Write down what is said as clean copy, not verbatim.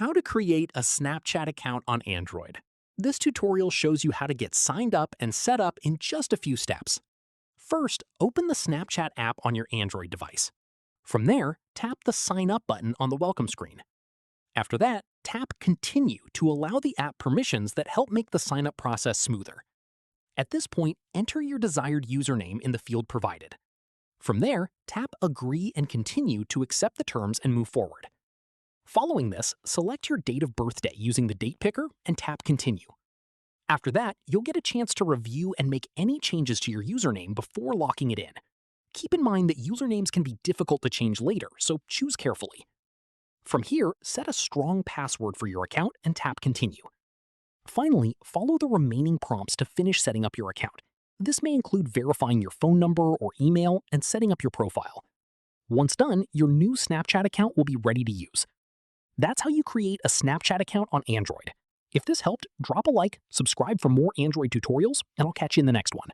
How to create a Snapchat account on Android. This tutorial shows you how to get signed up and set up in just a few steps. First, open the Snapchat app on your Android device. From there, tap the Sign Up button on the welcome screen. After that, tap Continue to allow the app permissions that help make the sign up process smoother. At this point, enter your desired username in the field provided. From there, tap Agree and Continue to accept the terms and move forward. Following this, select your date of birthday using the date picker and tap Continue. After that, you'll get a chance to review and make any changes to your username before locking it in. Keep in mind that usernames can be difficult to change later, so choose carefully. From here, set a strong password for your account and tap Continue. Finally, follow the remaining prompts to finish setting up your account. This may include verifying your phone number or email and setting up your profile. Once done, your new Snapchat account will be ready to use. That's how you create a Snapchat account on Android. If this helped, drop a like, subscribe for more Android tutorials, and I'll catch you in the next one.